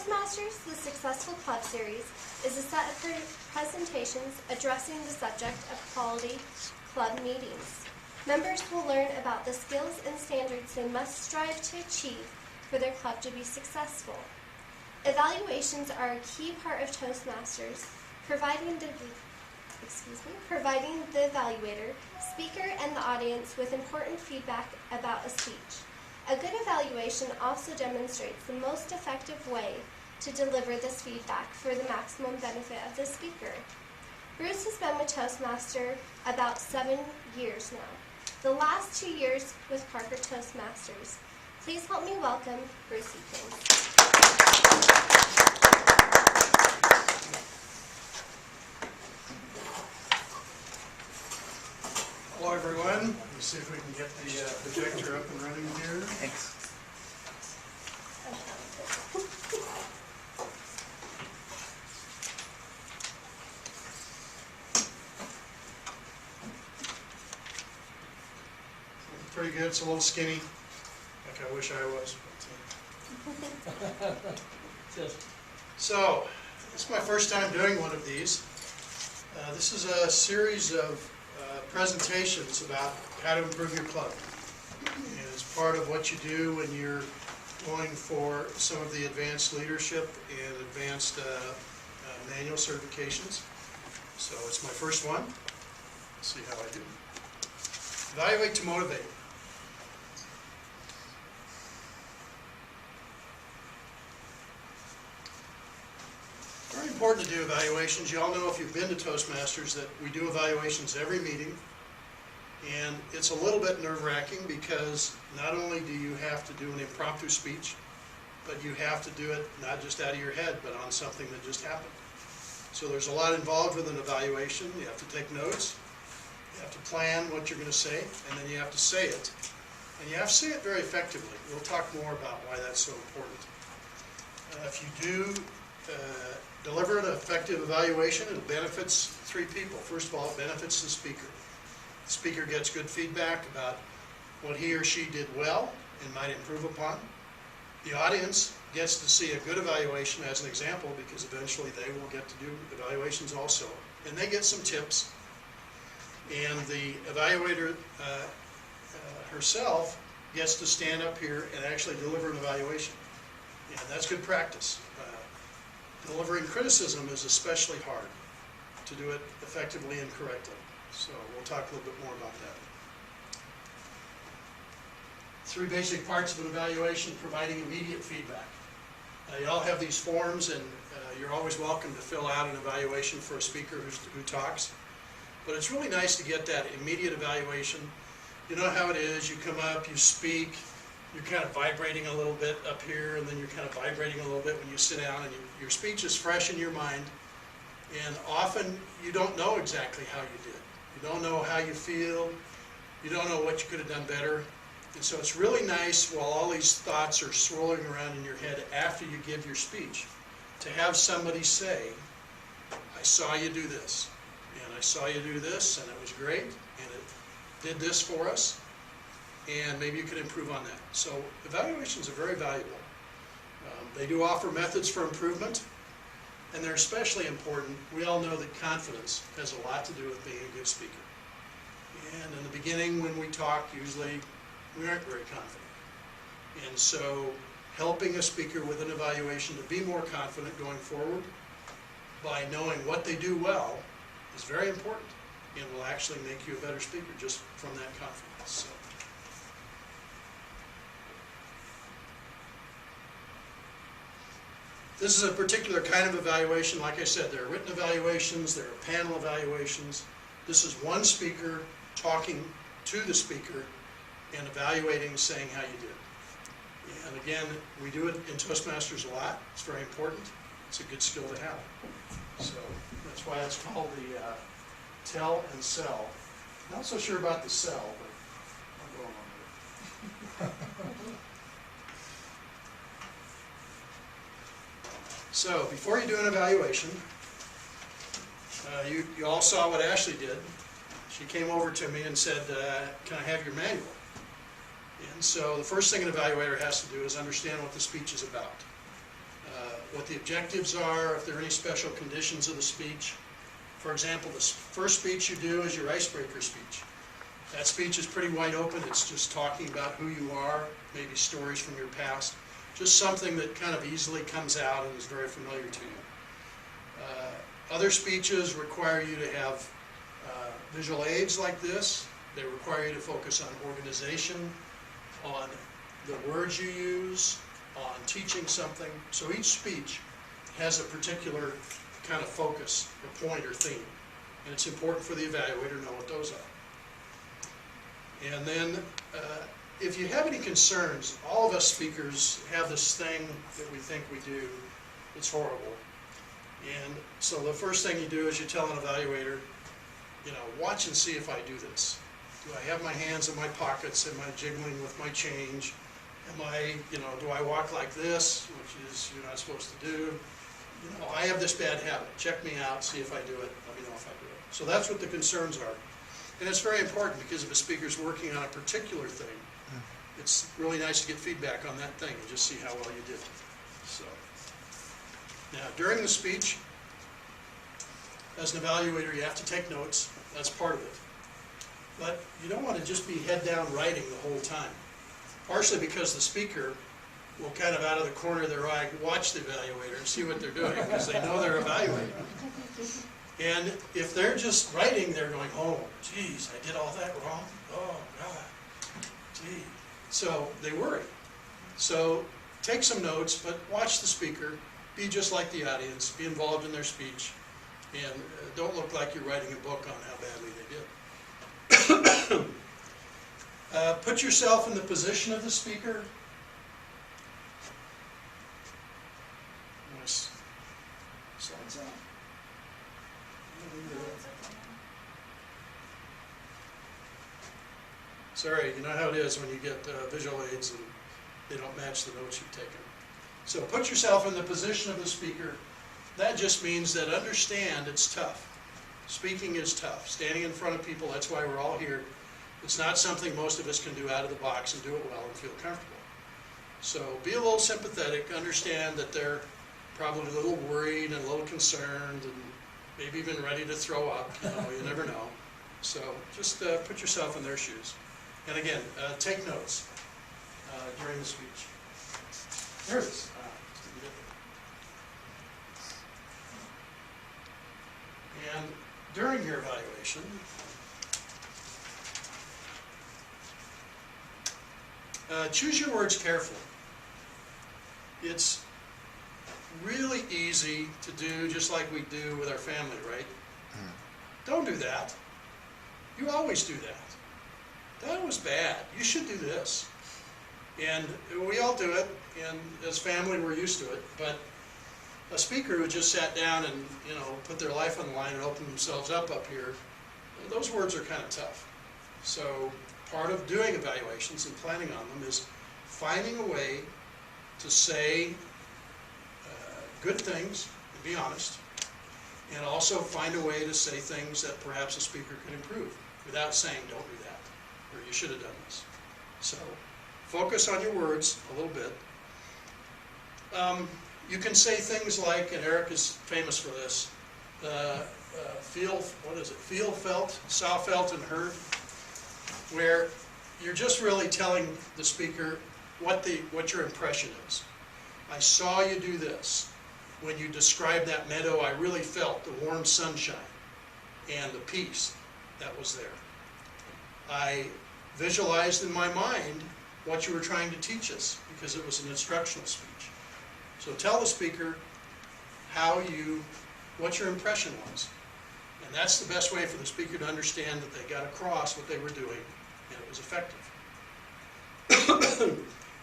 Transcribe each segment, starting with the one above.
Toastmasters, the Successful Club Series, is a set of presentations addressing the subject of quality club meetings. Members will learn about the skills and standards they must strive to achieve for their club to be successful. Evaluations are a key part of Toastmasters, providing the evaluator, speaker, and the audience with important feedback about a speech. A good evaluation also demonstrates the most effective way to deliver this feedback for the maximum benefit of the speaker. Bruce has been with Toastmaster about 7 years now. The last 2 years with Parker Toastmasters. Please help me welcome Bruce Ekins. Hello everyone. Let's see if we can get the projector up and running here. Thanks. Pretty good. It's a little skinny, like I wish I was. So, this is my first time doing one of these. This is a series of presentations about how to improve your club. And it's part of what you do when you're going for some of the advanced leadership and advanced manual certifications. So it's my first one. Let's see how I do. Evaluate to motivate. Very important to do evaluations. You all know, if you've been to Toastmasters, that we do evaluations every meeting, and it's a little bit nerve-wracking because not only do you have to do an impromptu speech, but you have to do it not just out of your head, but on something that just happened. So there's a lot involved with an evaluation. You have to take notes, you have to plan what you're going to say, and then you have to say it. And you have to say it very effectively. We'll talk more about why that's so important. If you do deliver an effective evaluation, it benefits 3 people. First of all, it benefits the speaker. The speaker gets good feedback about what he or she did well and might improve upon. The audience gets to see a good evaluation as an example, because eventually they will get to do evaluations also. And they get some tips. And the evaluator herself gets to stand up here and actually deliver an evaluation. And that's good practice. Delivering criticism is especially hard to do it effectively and correctly. So we'll talk a little bit more about that. 3 basic parts of an evaluation: providing immediate feedback. You all have these forms, and you're always welcome to fill out an evaluation for a speaker who talks. But it's really nice to get that immediate evaluation. You know how it is. You come up, you speak, you're kind of vibrating a little bit up here, and then you're kind of vibrating a little bit when you sit down, and your speech is fresh in your mind. And often you don't know exactly how you did. You don't know how you feel. You don't know what you could have done better. And so it's really nice, while all these thoughts are swirling around in your head after you give your speech, to have somebody say, "I saw you do this, and I saw you do this, and it was great, and it did this for us, and maybe you could improve on that." So evaluations are very valuable. They do offer methods for improvement, and they're especially important. We all know that confidence has a lot to do with being a good speaker. And in the beginning, when we talk, usually we aren't very confident. And so helping a speaker with an evaluation to be more confident going forward by knowing what they do well is very important, and will actually make you a better speaker just from that confidence. So. This is a particular kind of evaluation. Like I said, there are written evaluations, there are panel evaluations. This is one speaker talking to the speaker and evaluating, saying how you did. And again, we do it in Toastmasters a lot. It's very important. It's a good skill to have. So that's why it's called the tell and sell. Not so sure about the sell, but I'll go along with it. So before you do an evaluation, you all saw what Ashley did. She came over to me and said, "Can I have your manual?" And so the first thing an evaluator has to do is understand what the speech is about. what the objectives are, if there are any special conditions of the speech. For example, the first speech you do is your icebreaker speech. That speech is pretty wide open. It's just talking about who you are, maybe stories from your past, just something that kind of easily comes out and is very familiar to you. Other speeches require you to have visual aids like this. They require you to focus on organization, on the words you use, on teaching something. So each speech has a particular kind of focus, or point, or theme. And it's important for the evaluator to know what those are. And then, if you have any concerns, all of us speakers have this thing that we think we do. It's horrible. And so the first thing you do is you tell an evaluator, you know, watch and see if I do this. Do I have my hands in my pockets? Am I jiggling with my change? Am I, you know, do I walk like this, which is you're not supposed to do? You know, I have this bad habit. Check me out, see if I do it, let me know if I do it. So that's what the concerns are. And it's very important because if a speaker's working on a particular thing, it's really nice to get feedback on that thing and just see how well you did. So, now during the speech, as an evaluator, you have to take notes. That's part of it. But you don't want to just be head down writing the whole time. Partially because the speaker will kind of out of the corner of their eye watch the evaluator and see what they're doing because they know they're evaluating. And if they're just writing, they're going, oh, geez, I did all that wrong? Oh, God, gee. So they worry. So take some notes, but watch the speaker. Be just like the audience. Be involved in their speech. And don't look like you're writing a book on how badly they did. Put yourself in the position of the speaker. Nice. Slides out. Sorry, you know how it is when you get visual aids and they don't match the notes you've taken. So put yourself in the position of the speaker. That just means that understand it's tough. Speaking is tough. Standing in front of people, that's why we're all here. It's not something most of us can do out of the box and do it well and feel comfortable. So be a little sympathetic. Understand that they're probably a little worried and a little concerned and maybe even ready to throw up. You know, you never know. So just put yourself in their shoes. And again, take notes during the speech. There it is. And during your evaluation, choose your words carefully. It's really easy to do just like we do with our family, right? Don't do that. You always do that. That was bad. You should do this. And we all do it, and as family we're used to it, but a speaker who just sat down and, you know, put their life on the line and opened themselves up here, those words are kind of tough. So part of doing evaluations and planning on them is finding a way to say good things, and be honest, and also find a way to say things that perhaps a speaker can improve without saying don't do that, or you should have done this. So focus on your words a little bit. You can say things like, and Eric is famous for this, feel, felt, saw, felt, and heard, where you're just really telling the speaker what your impression is. I saw you do this. When you described that meadow, I really felt the warm sunshine and the peace that was there. I visualized in my mind what you were trying to teach us because it was an instructional speech. So tell the speaker what your impression was. And that's the best way for the speaker to understand that they got across what they were doing and it was effective.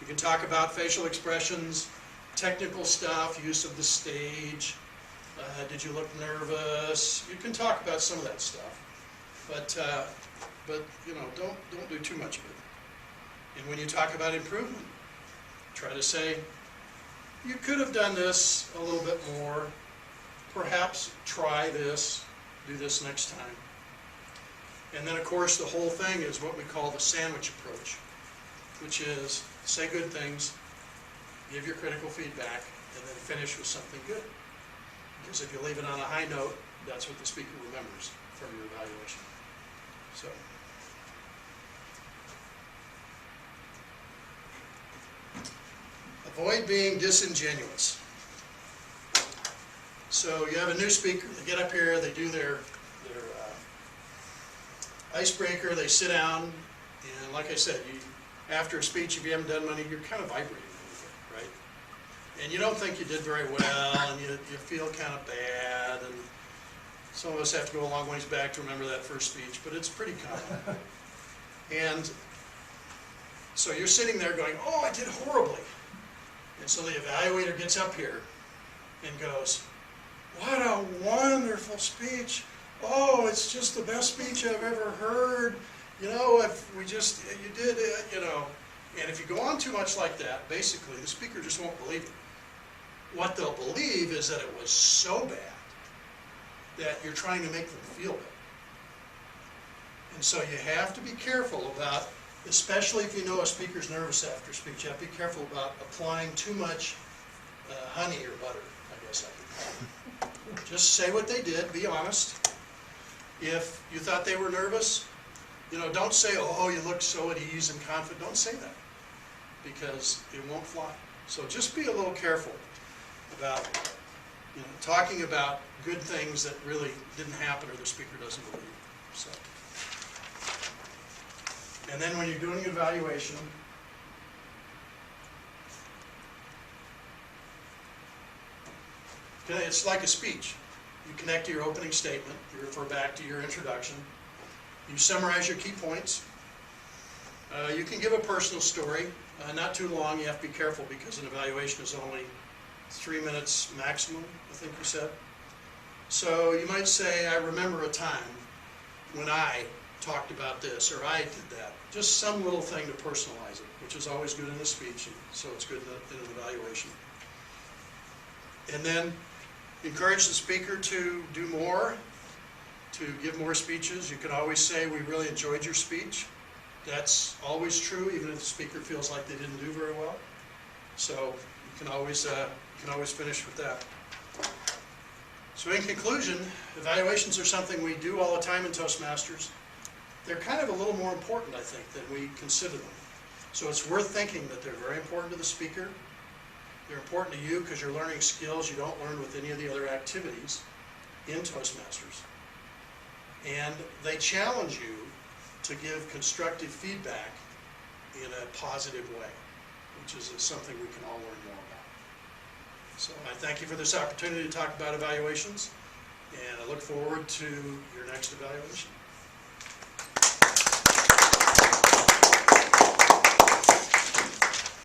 You can talk about facial expressions, technical stuff, use of the stage, did you look nervous? You can talk about some of that stuff, but you know, don't do too much of it. And when you talk about improvement, try to say, you could have done this a little bit more, perhaps try this, do this next time. And then of course the whole thing is what we call the sandwich approach, which is say good things, give your critical feedback, and then finish with something good. Because if you leave it on a high note, that's what the speaker remembers from your evaluation. So. Avoid being disingenuous. So you have a new speaker, they get up here, they do their icebreaker, they sit down, and like I said, after a speech, if you haven't done many, you're kind of vibrating a little bit, right? And you don't think you did very well, and you feel kind of bad, and some of us have to go a long ways back to remember that first speech, but it's pretty common. And so you're sitting there going, oh, I did horribly. And so the evaluator gets up here and goes, what a wonderful speech. Oh, it's just the best speech I've ever heard. You know, if we just, you did it, you know. And if you go on too much like that, basically the speaker just won't believe it. What they'll believe is that it was so bad that you're trying to make them feel bad. And so you have to be careful about, especially if you know a speaker's nervous after speech, you have to be careful about applying too much honey or butter, I guess I could call it. Just say what they did, be honest. If you thought they were nervous, you know, don't say, oh, you look so at ease and confident. Don't say that, because it won't fly. So just be a little careful about, you know, talking about good things that really didn't happen or the speaker doesn't believe. So. And then when you're doing an evaluation, it's like a speech. You connect to your opening statement, you refer back to your introduction, you summarize your key points. You can give a personal story, not too long. You have to be careful because an evaluation is only 3 minutes maximum, I think you said. So you might say, I remember a time when I talked about this, or I did that. Just some little thing to personalize it, which is always good in a speech, and so it's good in an evaluation. And then encourage the speaker to do more, to give more speeches. You can always say, we really enjoyed your speech. That's always true, even if the speaker feels like they didn't do very well. So you can always finish with that. So in conclusion, evaluations are something we do all the time in Toastmasters. They're kind of a little more important, I think, than we consider them. So it's worth thinking that they're very important to the speaker. They're important to you because you're learning skills you don't learn with any of the other activities in Toastmasters. And they challenge you to give constructive feedback in a positive way, which is something we can all learn more about. So I thank you for this opportunity to talk about evaluations, and I look forward to your next evaluation.